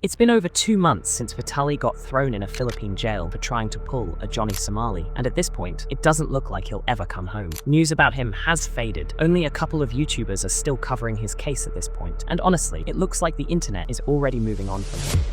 It's been over 2 months since Vitali got thrown in a Philippine jail for trying to pull a Johnny Somali, and at this point, it doesn't look like he'll ever come home. News about him has faded. Only a couple of YouTubers are still covering his case at this point, and honestly, it looks like the internet is already moving on from him.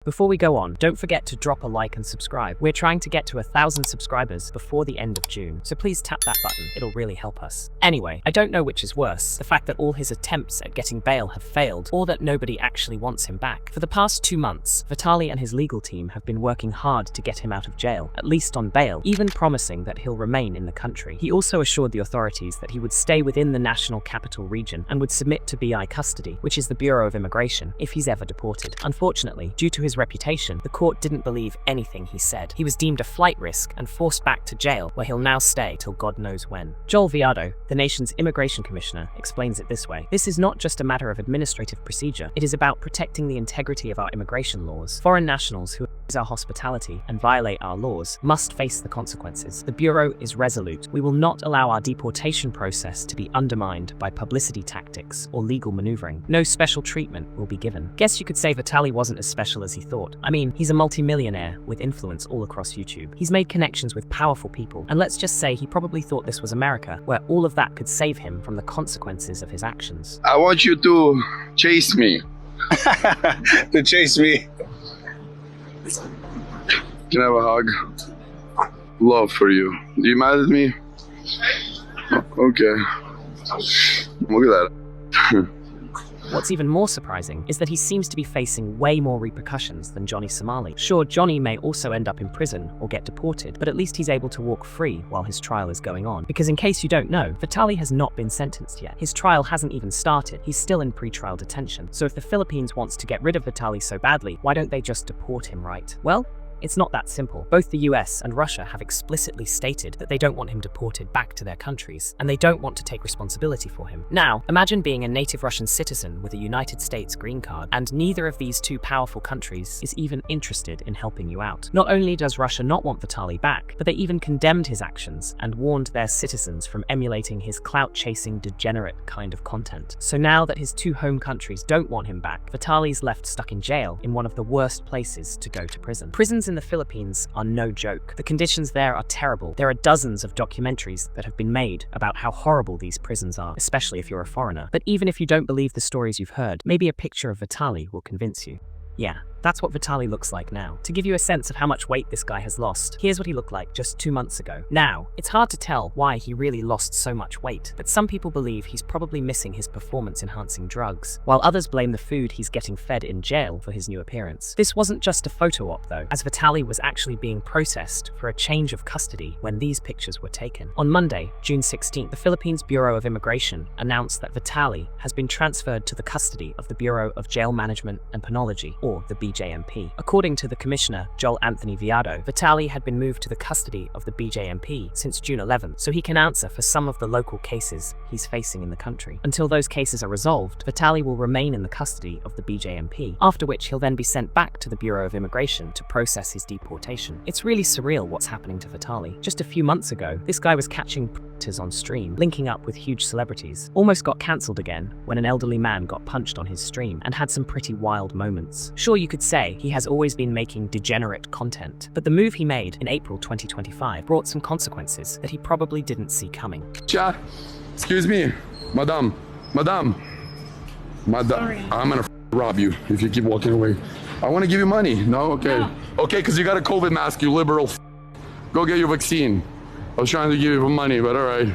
Before we go on, don't forget to drop a like and subscribe. We're trying to get to 1,000 subscribers before the end of June, so please tap that button, it'll really help us. Anyway, I don't know which is worse, the fact that all his attempts at getting bail have failed, or that nobody actually wants him back. For the past 2 months, Vitali and his legal team have been working hard to get him out of jail, at least on bail, even promising that he'll remain in the country. He also assured the authorities that he would stay within the National Capital Region and would submit to BI custody, which is the Bureau of Immigration, if he's ever deported. Unfortunately, due to his reputation, the court didn't believe anything he said. He was deemed a flight risk and forced back to jail, where he'll now stay till God knows when. Joel Viado, the nation's immigration commissioner, explains it this way: "This is not just a matter of administrative procedure, it is about protecting the integrity of our immigration laws. Foreign nationals who abuse our hospitality and violate our laws must face the consequences. The Bureau is resolute. We will not allow our deportation process to be undermined by publicity tactics or legal maneuvering. No special treatment will be given." Guess you could say Vitali wasn't as special as he thought. I mean, he's a multi-millionaire with influence all across YouTube. He's made connections with powerful people, and let's just say he probably thought this was America, where all of that could save him from the consequences of his actions. I want you to chase me. To chase me. Can I have a hug? Love for you. Do you mad at me? Okay. Look at that. What's even more surprising is that he seems to be facing way more repercussions than Johnny Somali. Sure, Johnny may also end up in prison or get deported, but at least he's able to walk free while his trial is going on. Because in case you don't know, Vitali has not been sentenced yet. His trial hasn't even started. He's still in pre-trial detention. So if the Philippines wants to get rid of Vitali so badly, why don't they just deport him, right? Well, it's not that simple. Both the US and Russia have explicitly stated that they don't want him deported back to their countries, and they don't want to take responsibility for him. Now, imagine being a native Russian citizen with a United States green card, and neither of these two powerful countries is even interested in helping you out. Not only does Russia not want Vitali back, but they even condemned his actions and warned their citizens from emulating his clout-chasing, degenerate kind of content. So now that his two home countries don't want him back, Vitali's left stuck in jail in one of the worst places to go to prison. Prisons in the Philippines are no joke. The conditions there are terrible. There are dozens of documentaries that have been made about how horrible these prisons are, especially if you're a foreigner. But even if you don't believe the stories you've heard, maybe a picture of Vitali will convince you. Yeah, that's what Vitali looks like now. To give you a sense of how much weight this guy has lost, here's what he looked like just 2 months ago. Now, it's hard to tell why he really lost so much weight, but some people believe he's probably missing his performance-enhancing drugs, while others blame the food he's getting fed in jail for his new appearance. This wasn't just a photo op though, as Vitali was actually being processed for a change of custody when these pictures were taken. On Monday, June 16th, the Philippines Bureau of Immigration announced that Vitali has been transferred to the custody of the Bureau of Jail Management and Penology, or the BJMP. According to the commissioner, Joel Anthony Viado, Vitali had been moved to the custody of the BJMP since June 11th, so he can answer for some of the local cases he's facing in the country. Until those cases are resolved, Vitali will remain in the custody of the BJMP, after which he'll then be sent back to the Bureau of Immigration to process his deportation. It's really surreal what's happening to Vitali. Just a few months ago, this guy was catching predators on stream, linking up with huge celebrities. Almost got cancelled again when an elderly man got punched on his stream, and had some pretty wild moments. Sure, you could say he has always been making degenerate content, but the move he made in April 2025 brought some consequences that he probably didn't see coming. Chat, excuse me, madam, sorry. I'm gonna rob you if you keep walking away. I want to give you money. No, okay. No. Okay, because you got a COVID mask, you liberal. Go get your vaccine. I was trying to give you money, but all right.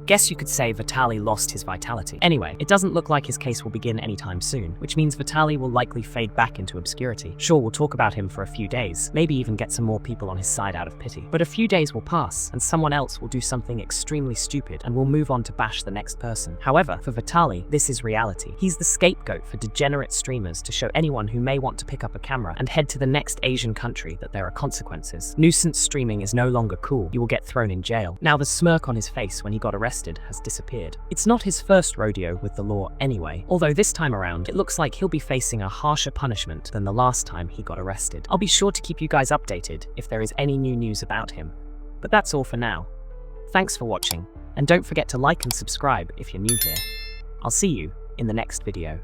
Guess you could say Vitali lost his vitality. Anyway, it doesn't look like his case will begin anytime soon, which means Vitali will likely fade back into obscurity. Sure, we'll talk about him for a few days, maybe even get some more people on his side out of pity. But a few days will pass, and someone else will do something extremely stupid, and we'll move on to bash the next person. However, for Vitali, this is reality. He's the scapegoat for degenerate streamers to show anyone who may want to pick up a camera and head to the next Asian country that there are consequences. Nuisance streaming is no longer cool. You will get thrown in jail. Now, the smirk on his face when he got arrested has disappeared. It's not his first rodeo with the law anyway, although this time around, it looks like he'll be facing a harsher punishment than the last time he got arrested. I'll be sure to keep you guys updated if there is any new news about him. But that's all for now. Thanks for watching, and don't forget to like and subscribe if you're new here. I'll see you in the next video.